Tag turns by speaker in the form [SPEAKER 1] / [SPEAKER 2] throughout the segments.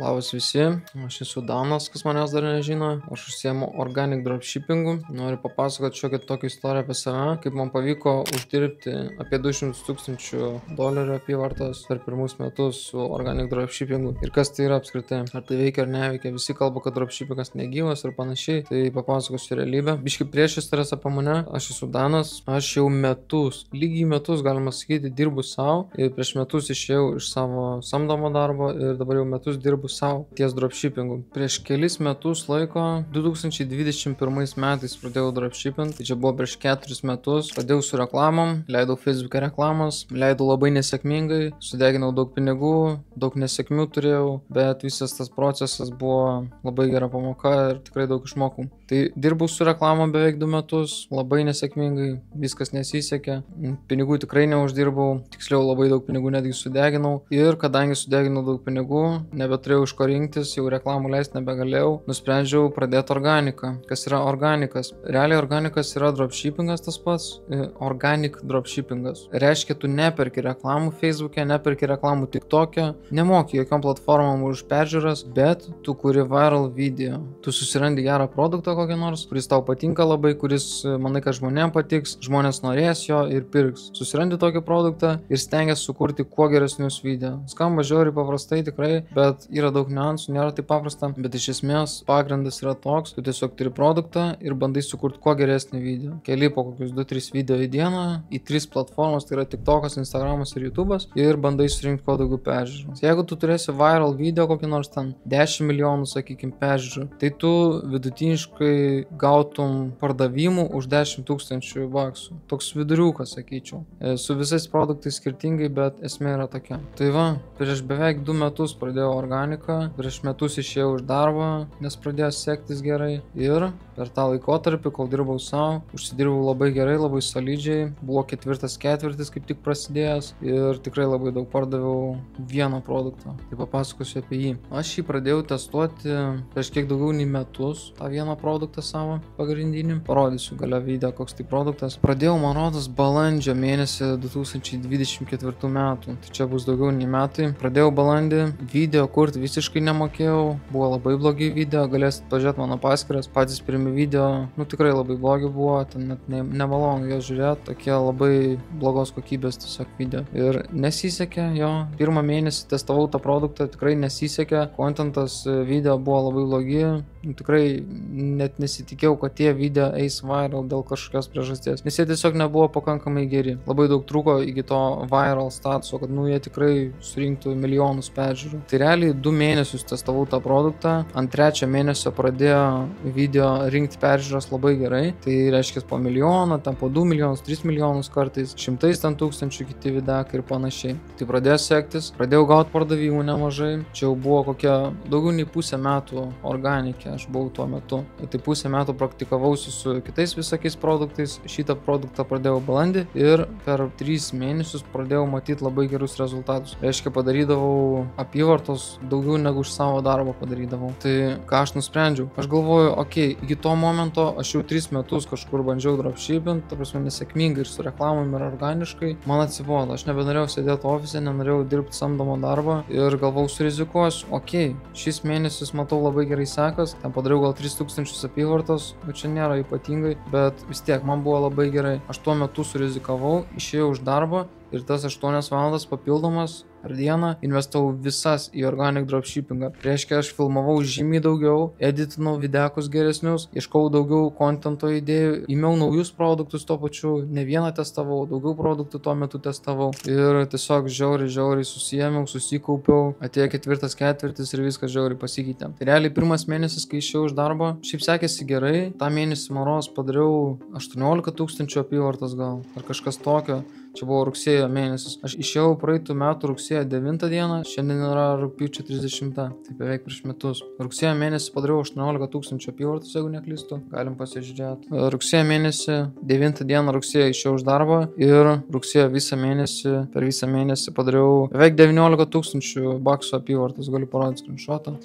[SPEAKER 1] Labas visi, aš esu Danas, kas manęs dar nežino, aš užsiemu organic dropshippingu, noriu papasakoti šiokią tokią istoriją apie save, kaip man pavyko uždirbti apie 200 tūkstančių dolerių apyvartos per pirmus metus su organic dropshippingu ir kas tai yra apskritai, ar tai veikia ar neveikia, visi kalba, kad dropshippingas negyvas ir panašiai, tai papasakosiu realybę. Biški priešistorės apie mane, aš esu Danas, aš jau lygiai metus galima sakyti, dirbu savo ir prieš metus išėjau iš savo samdomo darbo ir dabar jau metus dirbu savo ties dropshippingu. Prieš kelis metus laiko, 2021 metais pradėjau dropshipping, tai čia buvo prieš 4 metus, pradėjau su reklamom, leidau Facebook'e reklamas, leidau labai nesėkmingai, sudeginau daug pinigų, daug nesėkmių turėjau, bet visas tas procesas buvo labai gera pamoka ir tikrai daug išmokau. Tai dirbau su reklamom beveik 2 metus, labai nesėkmingai, viskas nesisekė, pinigų tikrai neuždirbau, tiksliau labai daug pinigų netgi sudeginau ir kadangi sudeginau daug pinigų, nebeturėjau iš ko rinktis, jau reklamų leisti nebegalėjau, nusprendžiau pradėti organiką. Kas yra organikas? Realiai organikas yra dropshippingas tas pats, organic dropshippingas. Reiškia, tu neperki reklamų Facebook'e, neperki reklamų TikTok'e, nemoki jokiom platformom už peržiūras, bet tu kuri viral video. Tu susirandi gerą produktą kokį nors, kuris tau patinka labai, kuris manai, kad žmonėms patiks, žmonės norės jo ir pirks. Susirandi tokį produktą ir stengiasi sukurti kuo geresnius video. Skamba žiauriai paprastai tikrai, bet yra daug niuansų, nėra taip paprasta, bet iš esmės pagrindas yra toks, tu tiesiog turi produktą ir bandai sukurti kuo geresnį video. Keli po kokius 2-3 video į dieną, į 3 platformas, tai yra TikTokas, Instagramas ir YouTube'as ir bandai surinkti kuo daugiau peržiūrų. Jeigu tu turėsi viral video kokį nors ten 10 milijonų, sakykime, peržiūrų, tai tu vidutiniškai gautum pardavimų už 10 tūkstančių baksų. Toks viduriukas, sakyčiau. Su visais produktais skirtingai, bet esmė yra tokia. Tai va, prieš beveik 2 metus pradėjau organiką, prieš metus išėjau iš darbo, nes pradėjo sektis gerai ir per tą laikotarpį, kol dirbau savo, užsidirbau labai gerai, labai solidžiai, buvo 4. ketvirtis kaip tik prasidėjęs ir tikrai labai daug pardaviau vieną produktą. Tai papasakosiu apie jį. Aš jį pradėjau testuoti prieš kiek daugiau nei metus, tą vieną produktą savo pagrindinį. Parodysiu gale video, koks tai produktas. Pradėjau, man rodos, balandžio mėnesį 2024 metų. Tai čia bus daugiau nei metai. Pradėjau balandį, video kurti visiškai nemokėjau, buvo labai blogi video, galėsit pažiūrėti mano paskyras, patys pirmi video, tikrai labai blogi buvo, ten net nemalonu juos žiūrėti, tokie labai blogos kokybės tiesiog video. Ir nesisekė jo, pirmą mėnesį testavau tą produktą, tikrai nesisekė, kontentas video buvo labai blogi, tikrai net nesitikėjau, kad tie video eis viral dėl kažkokios priežasties, nes jie tiesiog nebuvo pakankamai geri, labai daug trūko iki to viral statuso, kad jie tikrai surinktų milijonus peržiūrų. Tai realiai 2 mėnesius testavau tą produktą, ant 3 mėnesio pradėjo video rinkti peržiūros labai gerai, tai reiškia po milijoną, ten po 2 milijonus, 3 milijonus kartais, 100 tūkstančių kiti videkai ir panašiai. Tai pradėjo sektis, pradėjau gauti pardavimų nemažai, čia jau buvo kokia daugiau nei pusę metų organikė, aš buvau tuo metu. Tai pusę metų praktikavausi su kitais visokiais produktais, šitą produktą pradėjau balandį ir per 3 mėnesius pradėjau matyti labai gerus rezultatus. Reiškia, padarydavau apyvartos daugiau negu už savo darbą padarydavau. Tai ką aš nusprendžiau? Aš galvoju, iki to momento aš jau 3 metus kažkur bandžiau dropshipping, ta prasme nesėkmingai ir su reklamom ir organiškai. Man atsibodo, aš nebenorėjau sėdėti ofise, nenorėjau dirbti samdomą darbą ir galvau surizikuosiu, šis mėnesis matau labai gerai sekas, ten padariau gal 3000 apyvartos, bet čia nėra ypatingai, bet vis tiek man buvo labai gerai. Aš tuo metu surizikavau, išėjau iš darbo ir tas 8 valandas papildomas per dieną investavau visas į organic dropshippingą. Reiškia, aš filmavau žymiai daugiau, editinau videkus geresnius, ieškau daugiau kontento idėjų, įmiau naujus produktus tuo pačiu, ne vieną testavau, daugiau produktų tuo metu testavau ir tiesiog žiauriai susijėmiau, susikaupiau, atėjo 4. ketvirtis ir viskas žiauriai pasikeitė. Tai realiai 1 mėnesis, kai išėjau iš darbo, šiaip sekėsi gerai, tą mėnesį maros padariau 18 tūkstančių apyvartos gal, ar kažkas tokio. Čia buvo rugsėjo mėnesis. Aš išėjau praeitų metų rugsėjo 9 dieną, šiandien yra rugpjūčio 30, tai beveik prieš metus. Rugsėjo mėnesį padariau 18 tūkstančių apyvartos, jeigu neklystu, galim pasižiūrėti. Rugsėjo mėnesį, 9 dieną rugsėjo išėjau iš darbo ir rugsėjo per visą mėnesį padariau beveik 19 tūkstančių baksų apyvartos, galiu parodyti screenshotą.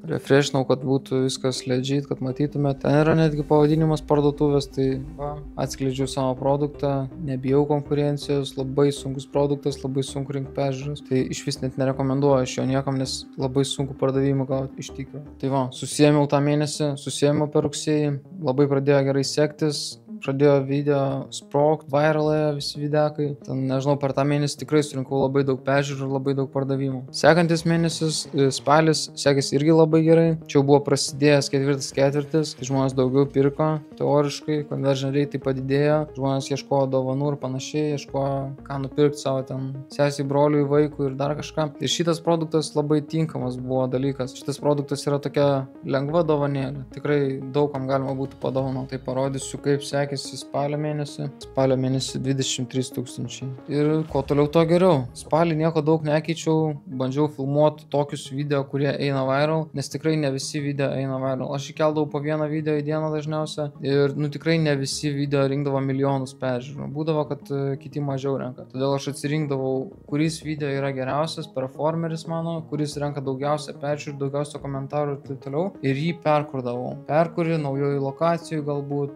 [SPEAKER 1] refreshinau, kad būtų viskas legit, kad matytumėt. Ten yra netgi pavadinimas parduotuvės, tai va, atskleidžiu savo produktą, nebijau konkurencijos, labai sunkus produktas, labai sunku rinkti peržiūros. Tai iš vis net nerekomenduoju aš jo niekam, nes labai sunku pardavimų gauti iš tikro. Tai va, susiėmiau tą mėnesį, susiėmiau per rugsėjį, labai pradėjo gerai sektis. Pradėjo video sprogt, viralėje visi videkai. Ten, nežinau, per tą mėnesį tikrai surinkau labai daug peržiūrų ir labai daug pardavimų. Sekantis mėnesis, spalis, sekėsi irgi labai gerai. Čia jau buvo prasidėjęs ketvirtis, tai žmonės daugiau pirko, teoriškai, conversion rate padidėjo, žmonės ieškojo dovanų ir panašiai, ieškojo ką nupirkti savo ten sesiai, broliui, vaikui ir dar kažką. Ir šitas produktas labai tinkamas buvo dalykas. Šitas produktas yra tokia lengva dovanėlė. Tikrai daugam galima būtų padovanoti. Tai parodysiu, kaip sekėsi spalio mėnesį. Spalio mėnesį 23 000. Ir kuo toliau, to geriau. Spalį nieko daug nekeičiau, bandžiau filmuoti tokius video, kurie eina viral, nes tikrai ne visi video eina viral. Aš įkeldavau po vieną video į dieną dažniausia ir tikrai ne visi video rinkdavo milijonus peržiūrų. Būdavo, kad kiti mažiau renka. Todėl aš atsirinkdavau, kuris video yra geriausias, performeris mano, kuris renka daugiausia peržiūrų, daugiausia komentarų ir taip toliau. Ir jį perkurdavau. Perkuri naujojų lokacijų galbūt,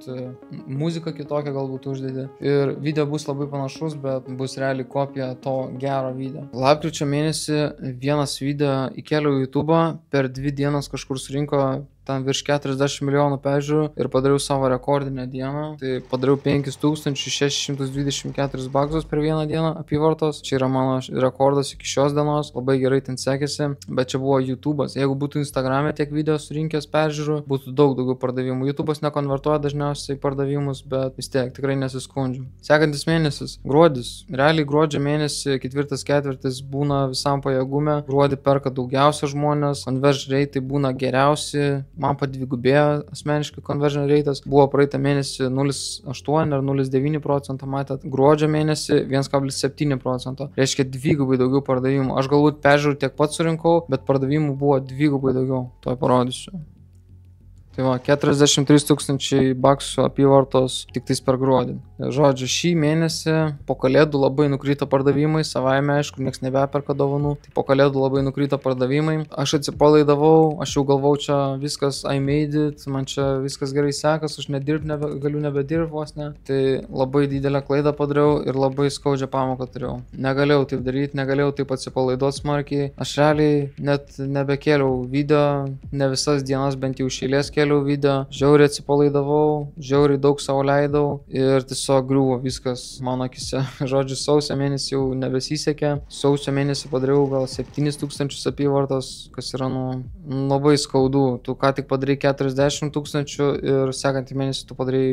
[SPEAKER 1] muzika kitokia galbūt uždedi. Ir video bus labai panašus, bet bus realiai kopija to gero video. Lapkričio mėnesį vienas video įkėliau į YouTube, per 2 dienas kažkur surinko tam virš 40 milijonų peržiūrų ir padariau savo rekordinę dieną. Tai padariau 5624 baksus per vieną dieną apyvartos. Čia yra mano rekordas iki šios dienos. Labai gerai ten sekėsi, bet čia buvo YouTube'as. Jeigu būtų Instagram'e tiek video surinkęs peržiūrų, būtų daug daugiau pardavimų. YouTube'as nekonvertuoja dažniausiai pardavimus, bet vis tiek tikrai nesiskundžiu. Sekantis mėnesis, gruodis. Realiai gruodžio mėnesį, ketvirtis būna visam pajėgume. Gruodį perka daugiausia žmonės, conversion rate būna geriausi. Man padvigubėjo asmeniškai conversion rate'as. Buvo praeitą mėnesį 0,8 ar 0,9%, matėt. Gruodžio mėnesį 1,7%. Reiškia dvigubai daugiau pardavimų. Aš galbūt peržiūrų tiek pat surinkau, bet pardavimų buvo dvigubai daugiau. Tuoj parodysiu. Tai va, 43 000 baksų apyvartos tik tais per gruodį. Žodžiu, šį mėnesį po kalėdų labai nukrito pardavimai, savaime aišku, nieks nebeperka dovanų. Tai po kalėdų labai nukrito pardavimai. Aš atsipalaidavau, aš jau galvau, čia viskas, I made it, man čia viskas gerai sekas, aš galiu nebedirbti vos ne. Tai labai didelę klaidą padariau ir labai skaudžią pamoką turėjau. Negalėjau taip daryti, negalėjau taip atsipalaiduoti smarkiai. Aš realiai net nebekėliau video, ne visas dienas bent jau iš eilės kėliau video, žiauriai atsipalaidavau, žiauriai daug savo leidau ir tiesiog griuvo viskas mano akise. Žodžiu, sausio mėnesį jau nebesisekė. Sausio mėnesį padariau gal 7000 apyvartos, kas yra labai skaudu. Tu ką tik padarai 40 000 ir sekantį mėnesį tu padarai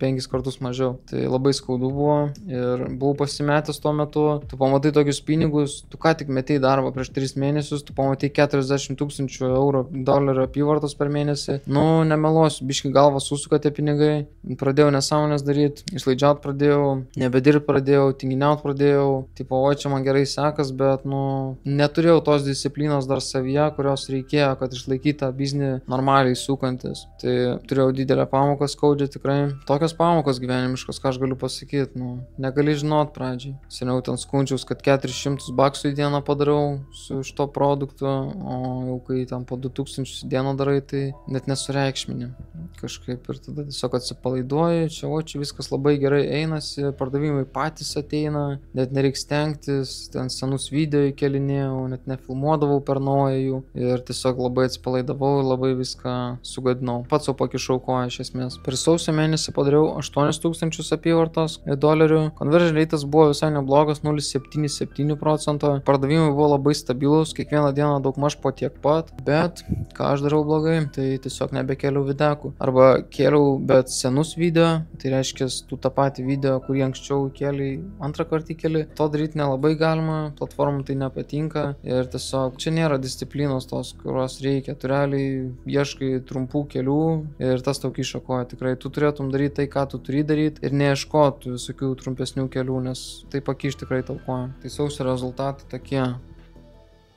[SPEAKER 1] 5 kartus mažiau. Tai labai skaudu buvo ir buvau pasimetęs tuo metu. Tu pamatai tokius pinigus, tu ką tik metei darbą prieš 3 mėnesius, tu pamatai 40 000 eurų, dolerių apyvartos per mėnesį. Nemeluosiu, biškai galva susuka tie pinigai. Pradėjau nesąmonės daryti, išlaidžiaut pradėjau, nebedirbti pradėjau, tinginiaut pradėjau. Tipo, o čia man gerai sekas, bet neturėjau tos disciplinos dar savyje, kurios reikėjo, kad išlaikytų tą biznį normaliai sukantis. Tai turėjau didelę pamoką skaudžią tikrai. Tokios pamokos gyvenimiškos, ką aš galiu pasakyti, negali žinot pradžiai. Seniau ten skundžiaus, kad 400 baksų į dieną padarau su šito produktu, o jau kai ten po 2000 į dieną darai, tai net nesureikšmini kažkaip ir tada tiesiog atsipalaiduoji, čia viskas labai gerai einasi, pardavimai patys ateina, net nereiks stengtis, ten senus video įkelinėjau, net nefilmuodavau per naują jų ir tiesiog labai atsipalaidavau ir labai viską sugadinau. Pats savo pakišau koją iš esmės. Per sausio mėnesį padariau 8000 apyvartos dolerių, conversion rate'as buvo visai neblogas, 0,77%, pardavimai buvo labai stabilus, kiekvieną dieną daugmaž po tiek pat, bet ką aš darau blogai, tai tiesiog nebekėliau videkų. Arba kėliau, bet senus video, tai reiškia, tu tą patį video, kurį anksčiau kėliai, antrą kartą įkėli. To daryti nelabai galima, platformų tai nepatinka ir tiesiog čia nėra disciplinos tos, kurios reikia. Tu realiai ieškai trumpų kelių ir tas tau kiša koją. Tikrai tu turėtum daryti tai, ką tu turi daryti ir neieškoti visokių trumpesnių kelių, nes tai pakiš tikrai tau koją. Tai sausio rezultatai tokie.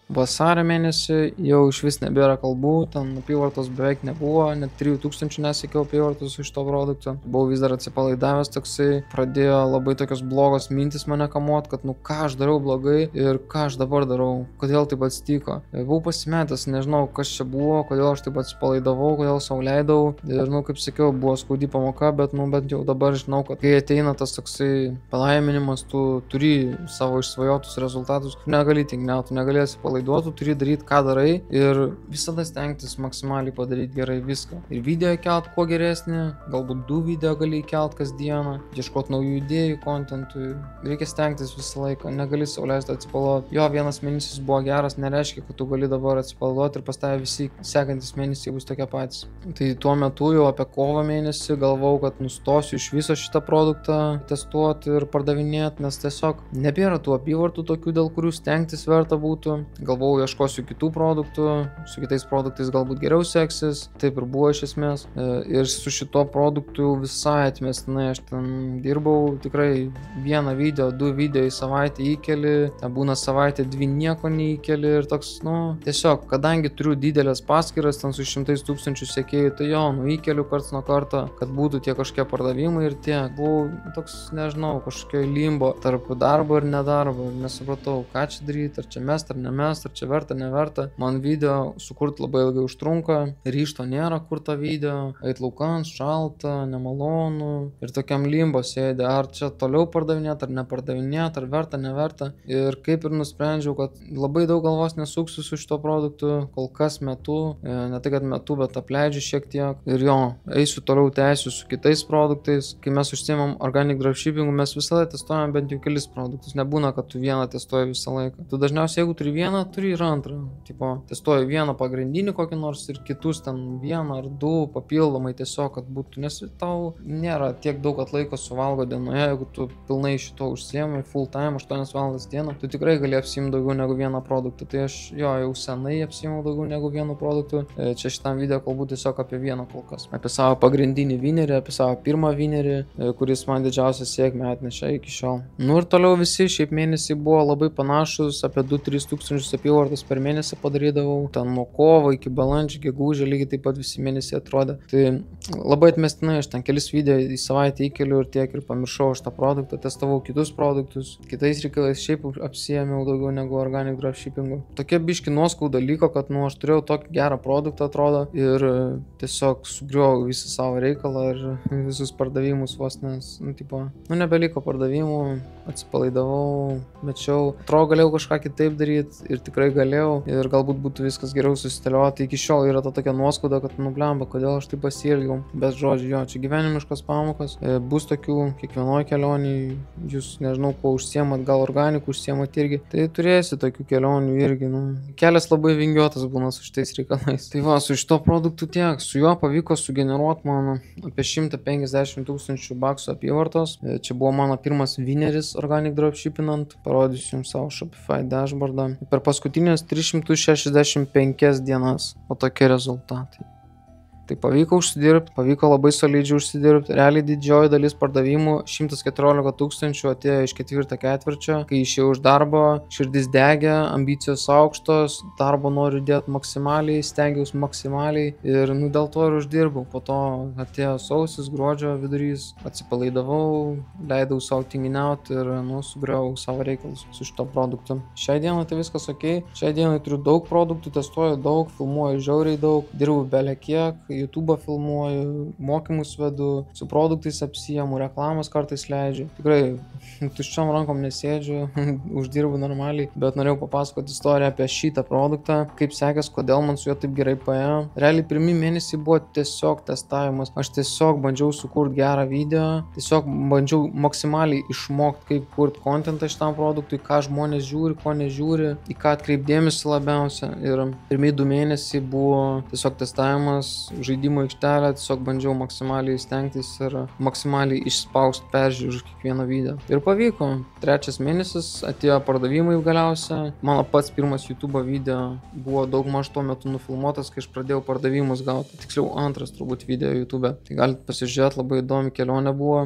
[SPEAKER 1] Vasario mėnesį jau iš vis nebėra kalbų, ten apyvartos beveik nebuvo, net 3000 nesiekiau apyvartos iš to produkto. Buvau vis dar atsipalaidavęs toksai, pradėjo labai tokios blogos mintis mane kamuot, kad ką aš dariau blogai ir ką aš dabar darau, kodėl taip atsitiko. Buvau pasimetęs, nežinau kas čia buvo, kodėl aš taip atsipalaidavau, kodėl sau leidau ir, kaip sakiau, buvo skaudi pamoka, bet, bent jau dabar žinau, kad kai ateina tas toksai palaiminimas, tu turi savo išsvajotus rezultatus, tu negali tingniauti, tu negali atsipalaiduoti, tu turi daryti, ką darai ir visada stengtis maksimaliai padaryti gerai viską. Ir video kelt kuo geresnį, galbūt 2 video gali kelt kasdieną, ieškoti naujų idėjų, kontentui, reikia stengtis visą laiką, negali sau leisti atsipalaiduoti. Jo, vienas mėnesis buvo geras, nereiškia, kad tu gali dabar atsipalaiduoti ir pas tave visi sekantis mėnesiai bus tokie patys. Tai tuo metu jau apie kovo mėnesį galvau, kad nustosiu iš viso šitą produktą testuoti ir pardavinėti, nes tiesiog nebėra tų apyvartų tokių, dėl kurių stengtis verta būtų. Galvau, ieškosiu kitų produktų, su kitais produktais galbūt geriau seksis, taip ir buvo iš esmės. Ir su šito produktu visai atmestinai aš ten dirbau, tikrai 1 video, 2 video į savaitę įkeli, būna savaitę 2 nieko neįkeli ir toks, tiesiog, kadangi turiu didelės paskyras ten su 100 000 sekėjų, tai jo, įkeliu karts nuo karto, kad būtų tie kažkokie pardavimai ir tiek. Buvau toks, nežinau, kažkokio limbo tarp darbo ir nedarbo ir nesupratau, ką čia daryti, ar čia mest ar nemest, ar čia verta, neverta. Man video sukurt labai ilgai užtrunka, ryžto nėra kur tą video, eit laukan, šalta, nemalonu ir tokiam limbo sėdė, ar čia toliau pardavinėti, ar nepardavinėti, ar verta, neverta. Ir kaip ir nusprendžiau, kad labai daug galvos nesuksiu su šito produktu, kol kas metu, ne tai kad metu, bet apleidžiu šiek tiek ir jo, eisiu toliau, tęsiu su kitais produktais. Kai mes užsiimam organic dropshippingu, mes visada testuojam bent jau kelis produktus, nebūna, kad tu vieną testuoji visą laiką. Tu dažniausiai, jeigu turi vieną, turi ir antrą. Tipo, testuoji vieną pagrindinį kokį nors ir kitus ten 1 ar 2 papildomai tiesiog, kad būtų, nes tau nėra tiek daug atlaiko suvalgo dienoje, jeigu tu pilnai šito užsiemi, full time, 8 valandas dieną, tu tikrai gali apsiimti daugiau negu vieną produktą. Tai aš jau senai apsiimu daugiau negu vienu produktu. Čia šitam video kalbu tiesiog apie vieną kol kas. Apie savo pagrindinį vinerį, apie savo pirmą vinerį, kuris man didžiausią sėkmę atnešė iki šiol. Ir toliau visi šiaip mėnesiai buvo labai panašus, apie 2-3 tūkstančius apyvartos per mėnesį padarydavau. Ten nuo kovo iki balandžio, gegužę lygiai taip pat visi mėnesiai atrodė. Tai labai atmestinai, aš ten kelis video į savaitę įkeliu ir tiek ir pamiršau aš tą produktą, testavau kitus produktus, kitais reikalais šiaip apsiėmiau daugiau negu organic dropshippingu. Tokie biški nuoskauda liko, kad aš turėjau tokį gerą produktą, atrodo, ir tiesiog sugriovau visą savo reikalą ir visus pardavimus vos, nes, nebeliko pardavimų, atsipalaidavau, mečiau, atrodo, galėjau kažką kitaip daryti ir tikrai galėjau ir galbūt būtų viskas geriau susitėlioti. Iki šiol yra ta tokia nuoskauda, kad blemba, kodėl aš taip pasielgiau, bet žodžiu, jo, čia gyvenimiškos pamokos, bus tokių kiekvienoj kelionėj, jūs nežinau, kuo užsiemat, gal organikų užsiemat irgi, tai turėsi tokių kelionių irgi, kelias labai vingiuotas būna su šitais reikalais. Tai va, su šito produktu tiek, su juo pavyko sugeneruoti man apie 150 000 baksų apyvartos. Čia buvo mano pirmas vineris organic dropshippinant, parodysiu jums savo Shopify dashboardą. Per paskutinės 365 dienas, o tokie rezultatai. Tai pavyko užsidirbti, pavyko labai solidžiai užsidirbti. Realiai didžioji dalis pardavimų 114 000 atėjo iš 4 ketvirčio. Kai išėjau iš darbo, širdis degė, ambicijos aukštos, darbo noriu dėti maksimaliai, stengiausi maksimaliai ir dėl to ir uždirbau. Po to atėjo sausis, gruodžio vidurys, atsipalaidavau, leidau savo tinginiauti ir sugriovau savo reikalus su šito produktu. Šiai dienai tai viskas ok. Šiai dienai turiu daug produktų, testuoju daug, filmuoju žiauriai daug, dirbu bele kiek. YouTube filmuoju, mokymus vedu, su produktais apsiemu, reklamas kartais leidžiu. Tikrai tuščiom rankom nesėdžiu, uždirbu normaliai, bet norėjau papasakoti istoriją apie šitą produktą, kaip sekės, kodėl man su juo taip gerai paėjo. Realiai pirmi mėnesiai buvo tiesiog testavimas. Aš tiesiog bandžiau sukurti gerą video, tiesiog bandžiau maksimaliai išmokti, kaip kurti kontentą šitam produktui, ką žmonės žiūri, ko nežiūri, į ką atkreipdėmėsi labiausia. Ir pirmi 2 mėnesiai buvo tiesiog testavimas, žaidimo aikštelę, tiesiog bandžiau maksimaliai stengtis ir maksimaliai išspausti peržiūrų už kiekvieną video. Ir pavyko. 3 mėnesis atėjo pardavimai galiausiai. Mano pats pirmas YouTube video buvo daugmaž tuo metu nufilmuotas, kai aš pradėjau pardavimus gauti. Tiksliau antras turbūt video YouTube. Tai galite pasižiūrėti, labai įdomi kelionė buvo.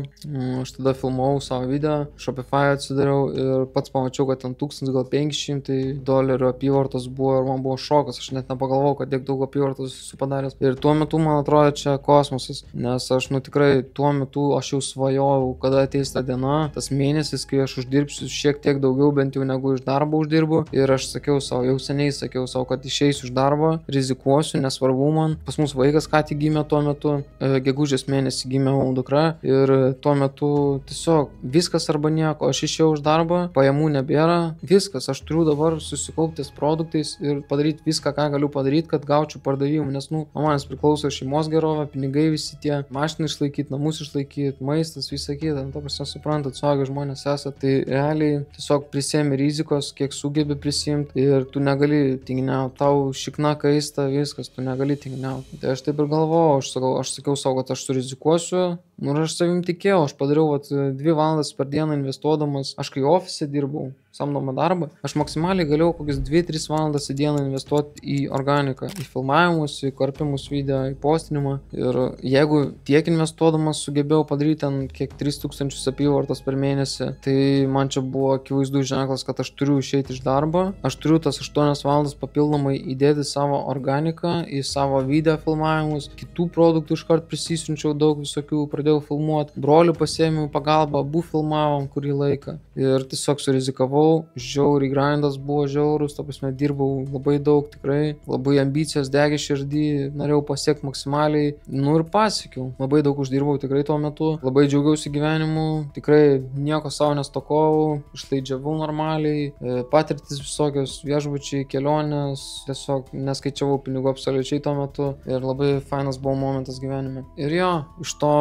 [SPEAKER 1] Aš tada filmavau savo video, Shopify atsidariau ir pats pamačiau, kad ten $1500 apyvartos buvo ir man buvo šokas. Aš net nepagalvojau, kad tiek daug apyvartos esu padaręs. Ir tuo metu man atrodo čia kosmosas, nes aš tikrai tuo metu aš jau svajojau, kada ateis ta diena, tas mėnesis, kai aš uždirbsiu šiek tiek daugiau bent jau negu iš darbo uždirbu. Ir aš sakiau savo, jau seniai sakiau savo, kad išeisiu iš darbo, rizikuosiu, nesvarbu man. Pas mus vaikas ką tik gimė tuo metu, gegužės mėnesį gimė mano dukra ir tuo metu tiesiog viskas arba nieko. Aš išėjau iš darbo, pajamų nebėra, viskas. Aš turiu dabar susikauptis produktais ir padaryti viską, ką galiu padaryti, kad gaučiau pardavimų, nes manęs priklauso šeimos gerovė, pinigai visi tie, mašiną išlaikyti, namus išlaikyti, maistas, visą kitą. To prasme suprantat, suaugę žmonės esate, tai realiai tiesiog prisėmi rizikos, kiek sugebi prisimti ir tu negali tinginiauti, tau šikna kaista, viskas, tu negali tinginiauti. Tai aš taip ir galvojau, aš sakiau savo, kad aš surizikuosiu, ir aš savim tikėjau, aš padariau 2 valandas per dieną investuodamas, aš kai ofise dirbau, samdomą darbą, aš maksimaliai galėjau kokias 2-3 valandas į dieną investuoti į organiką, į filmavimus, į karpimus video, į postinimą. Ir jeigu tiek investuodamas sugebėjau padaryti ten kiek 3000 apyvartos per mėnesį, tai man čia buvo akivaizdus ženklas, kad aš turiu išeiti iš darbo, aš turiu tas 8 valandas papildomai įdėti savo organiką, į savo video filmavimus, kitų produktų iškart prisisiunčiau daug visokių, pradėjau filmuoti, brolių pasiėmiau pagalbą, abu filmavom kurį laiką ir tiesiog surizikavau. Žiauriai grindas buvo žiaurus, to prasme dirbau labai daug, tikrai labai ambicijos degė širdį, norėjau pasiekti maksimaliai, ir pasiekiau. Labai daug uždirbau tikrai tuo metu, labai džiaugiausi gyvenimu, tikrai nieko savo nestokojau, išlaidžiavau normaliai, patirtis visokios, viešbučiai, kelionės, tiesiog neskaičiavau pinigų absoliučiai tuo metu ir labai fainas buvo momentas gyvenime. Ir jo, iš to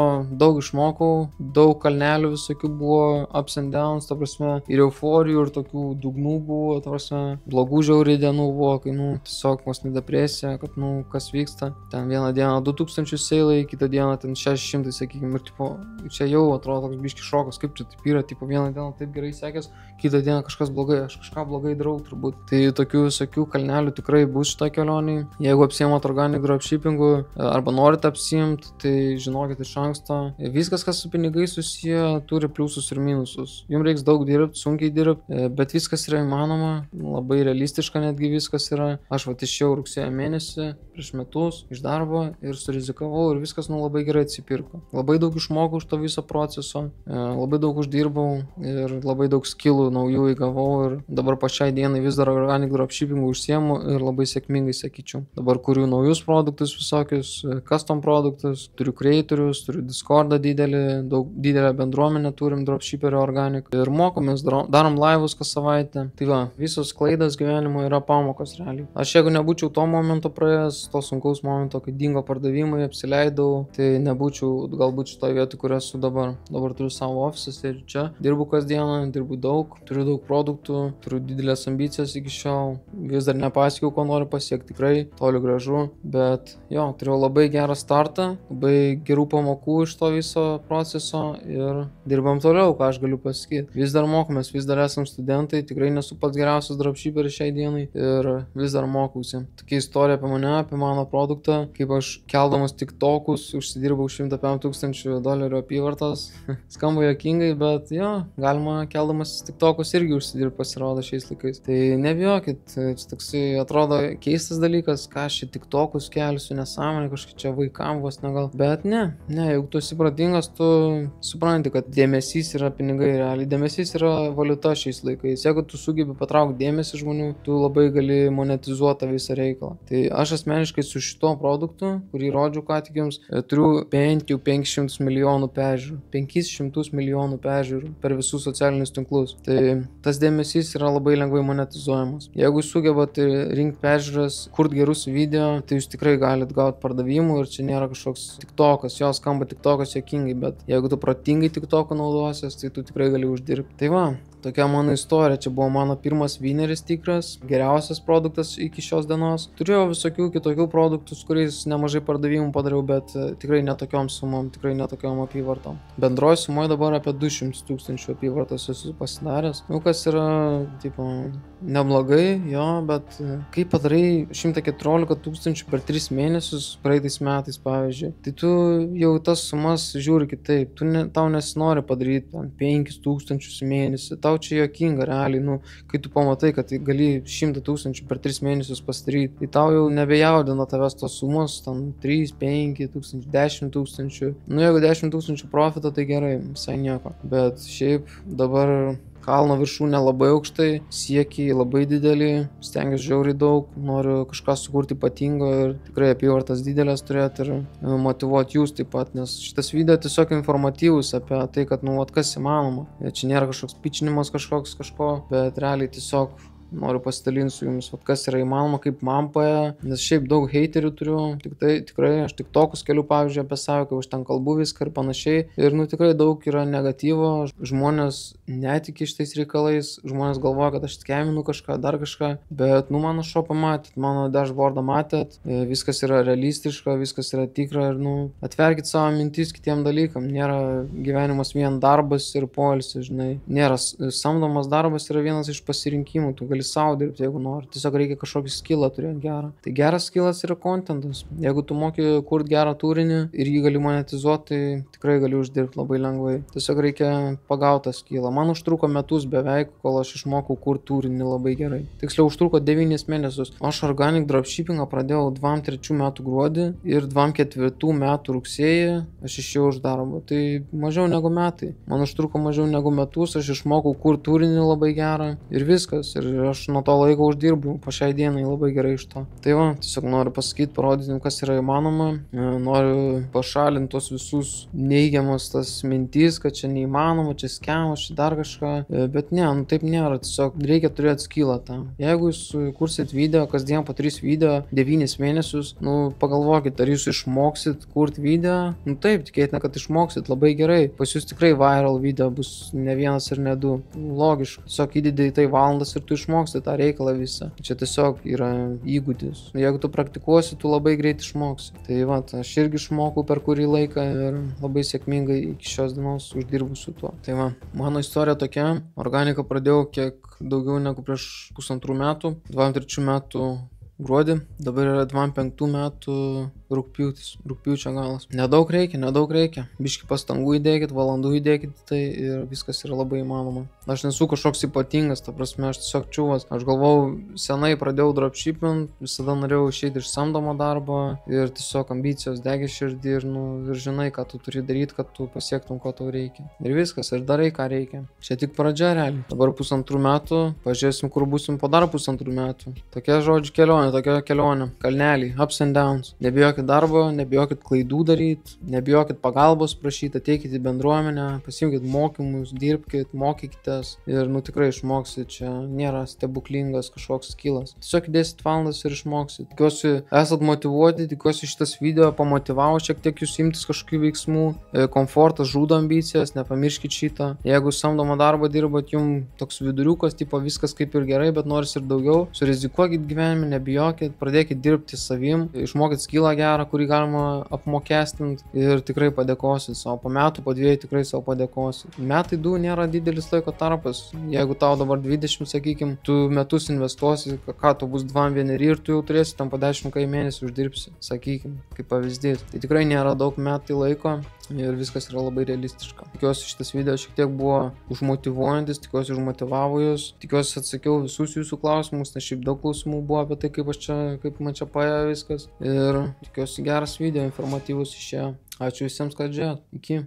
[SPEAKER 1] daug išmokau, daug kalnelių visokių buvo, ups and downs, to prasme, ir euforijų, ir tokių dugnų buvo, to prasme, blogų žiauriai dienų buvo, kai, tiesiog vos depresija, kad, kas vyksta. Ten vieną dieną 2000 seilai, kitą dieną ten 600, sakykime, ir tipo, čia jau atrodo toks biški šokas, kaip čia taip yra, tipo, vieną dieną taip gerai sekės, kitą dieną kažkas blogai, aš kažką blogai darau turbūt. Tai tokių visokių kalnelių tikrai bus šitą kelionį. Jeigu apsiėmot organic dropshippingu arba norite apsiimti, tai žinokit iš anksto. Viskas, kas su pinigai susiję, turi pliusus ir minusus. Jums reiks daug dirbti, sunkiai dirbti, bet viskas yra įmanoma, labai realistiška netgi viskas yra. Aš išėjau rugsėjo mėnesį prieš metus iš darbo ir surizikavau ir viskas labai gerai atsipirko. Labai daug išmokau iš to viso proceso, labai daug uždirbau ir labai daug skillų naujų įgavau ir dabar pačiai dienai vis dar organic dropshippingu užsiemu ir labai sėkmingai sakyčiau. Dabar kuriu naujus produktus visokius, custom produktus, turiu creatorius, turiu Discordą didelę bendruomenę turim dropshipperio organic ir mokomės, darom laivus kas savaitę. Tai va, visos klaidos gyvenimo yra pamokos realiai. Aš jeigu nebūčiau to momento praėjęs, to sunkaus momento, kai dingo pardavimai, apsileidau, tai nebūčiau galbūt šitoje vietoje, kur esu dabar. Dabar turiu savo ofisą, sėdžiu čia, dirbu kasdieną, dirbu daug, turiu daug produktų, turiu didelės ambicijas iki šiol, vis dar nepasiekiau, ko noriu pasiekti, tikrai toli gražu, bet jo, turėjau labai gerą startą, labai gerų pamokų iš to viso proceso ir dirbam toliau, ką aš galiu pasakyti. Vis dar mokomės, vis dar esam studentai, tikrai nesu pats geriausias dropshipperis šiai dienai ir vis dar mokausi. Tokia istorija apie mane, apie mano produktą, kaip aš keldamas TikTokus užsidirbau $105,000 apyvartos. Skamba juokingai, bet jo, galima keldamas TikTokus irgi užsidirbti, pasirodo šiais laikais. Tai nebijokit, čia toksai atrodo keistas dalykas, ką aš čia TikTokus kelsiu, nesąmonė, kažkaip čia vaikam vos negal. Bet ne, jeigu tu esi protingas, tu supranti, kad dėmesys yra pinigai, realiai dėmesys yra valiuta šiais laikais. Jeigu tu sugebi patraukti dėmesį žmonių, tu labai gali monetizuoti visą reikalą. Tai aš asmeniškai su šito produktu, kurį rodžiu ką tik jums, turiu bent jau 500 milijonų peržiūrų. 500 milijonų peržiūrų per visus socialinius tinklus. Tai Tai tas dėmesys yra labai lengvai monetizuojamas. Jeigu sugebat rinkti peržiūras, kurt gerus video, tai jūs tikrai galit gauti pardavimų ir čia nėra kažkoks tiktokas, jos skamba tiktokas juokingai, bet jeigu tu protingai tiktoko naudosies, tai tu tikrai gali uždirbti. Tai va, tokia mano istorija, čia buvo mano pirmas vineris tikras, geriausias produktas iki šios dienos. Turėjau visokių kitokių produktų, su kuriais nemažai pardavimų padariau, bet tikrai netokiom sumom, tikrai netokiom apyvartom. Bendroji sumoje dabar apie 200 000 apyvartos esu pasidaręs. Nu, kas yra, tipo, neblogai, jo, bet kai padarai 114 000 per 3 mėnesius praeitais metais, pavyzdžiui, tai tu jau tas sumas žiūri kitaip. Tau nesinori padaryti 5 000 mėnesį. Tau čia juokinga, realiai, nu, kai tu pamatai, kad gali 100 000 per 3 mėnesius pasidaryti, tai tau jau nebejaudina tavęs tos sumos, ten 3, 5 000, 10 000. Nu, jeigu 10 000 profito, tai gerai, visai nieko. Bet šiaip dabar kalno viršūnė labai aukštai, siekiai labai didelį, stengiuosi žiauriai daug, noriu kažką sukurti ypatingo ir tikrai apyvartas didelės turėti ir motyvuoti jūs taip pat, nes šitas video tiesiog informatyvus apie tai, kad, nu, kas įmanoma. Čia nėra kažkoks pičinimas kažko, bet realiai tiesiog noriu pasidalinti su jumis, kas yra įmanoma, kaip man paėjo, nes šiaip daug heiterių turiu, tikrai aš tik tokus keliu, pavyzdžiui, apie save, kai aš ten kalbu viską ir panašiai. Ir, nu, tikrai daug yra negatyvo, žmonės netiki šitais reikalais, žmonės galvoja, kad aš skeminu kažką, dar kažką, bet, nu, mano šopą matėt, mano dashboardą matėt, viskas yra realistiška, viskas yra tikra ir, nu, atverkit savo mintis kitiem dalykam, nėra gyvenimas vien darbas ir poilsis, žinai, nėra samdomas darbas, yra vienas iš pasirinkimų, tu gali savo dirbti, jeigu nori. Tiesiog reikia kažkokį skillą turėti gerą. Tai geras skillas yra contentas. Jeigu tu moki kurti gerą turinį ir jį gali monetizuoti, tai tikrai gali uždirbti labai lengvai. Tiesiog reikia pagauti tą skillą. Man užtruko metus beveik, kol aš išmokau kurti turinį labai gerai. Tiksliau, užtruko 9 mėnesius. Aš organic dropshippingą pradėjau 23 metų gruodį ir 24 metų rugsėjį aš išėjau iš darbo. Tai mažiau negu metai. Man užtruko mažiau negu metus, aš išmokau kurti turinį labai gerą ir viskas. Ir aš nuo to laiko uždirbu po šiai dienai labai gerai iš to. Tai va, tiesiog noriu pasakyti, parodyti, kas yra įmanoma. Noriu pašalinti tos visus neigiamas tas mintis, kad čia neįmanoma, čia skemas, čia dar kažką. Bet ne, nu taip nėra. Tiesiog reikia turėti skillą tam. Jeigu jūs kursit video, kasdien po 3 video, 9 mėnesius, nu pagalvokit, ar jūs išmoksit kurti video. Nu taip, tikėtina, kad išmoksit labai gerai. Pas jūs tikrai viral video bus ne vienas ir ne 2. Logiška. Tiesiog įdedi į tai valandas ir tu išmoksti tą reikalą visą. Čia tiesiog yra įgūdis. Jeigu tu praktikuosi, tu labai greit išmoksi. Tai va, aš irgi išmokau per kurį laiką ir labai sėkmingai iki šios dienos uždirbu su tuo. Tai va, mano istorija tokia. Organiką pradėjau kiek daugiau negu prieš 1,5 metų. 23 metų gruodį. Dabar yra 25 metų rugpjūčio galas. Nedaug reikia. Biški pastangų įdėkit, valandų įdėkit, tai ir viskas yra labai įmanoma. Aš nesu kažkoks ypatingas, ta prasme, aš tiesiog čiuvas. Aš galvojau, senai pradėjau dropshipping, visada norėjau išeiti iš samdomo darbo ir tiesiog ambicijos degė širdį ir, nu, ir žinai, ką tu turi daryti, kad tu pasiektum, ko tau reikia. Ir viskas, ir darai, ką reikia. Čia tik pradžia realiai. Dabar 1,5 metų, pažiūrėsim, kur būsim po dar 1,5 metų. Tokia žodžiu kelionė, kalneliai, ups and downs. Nebijokit darbo, nebijokit klaidų daryti, nebijokit pagalbos prašyti, ateikit į bendruomenę, pasiimkit mokymus, dirbkit, mokykitės ir, nu, tikrai išmoksit. Čia nėra stebuklingas kažkoks skillas. Tiesiog 10 valandas ir išmoksit. Tikiuosi, esat motyvuoti, tikiuosi šitas video pamotyvavo šiek tiek jūs imtis kažkokių veiksmų. Komfortas žudo ambicijas, nepamirškit šitą. Jeigu samdomą darbą dirbat, jums toks viduriukas, tipo viskas kaip ir gerai, bet noris ir daugiau, surizikuokit gyvenime, nebijokit, pradėkit dirbti savim, išmokit skillą gerą, kurį galima apmokestinti ir tikrai padėkosit savo. Po metų, po 2 tikrai savo padėkosit. Metai 2 nėra didelis laiko tarpas. Jeigu tau dabar 20, sakykim, tu metus investuosi, ką tu bus 2-1 ir tu jau turėsi tam po 10 mėnesių uždirbsi, sakykim, kaip pavyzdys. Tai tikrai nėra daug metai laiko ir viskas yra labai realistiška. Tikiuosi šitas video šiek tiek buvo užmotyvuojantis, tikiuosi užmotyvavo jūs, tikiuosi atsakiau visus jūsų klausimus, nes šiaip daug klausimų buvo apie tai, kaip man čia paėjo viskas ir tikiuosi geras video, informatyvus išėjo. Ačiū visiems, kad žiūrėjot. Iki.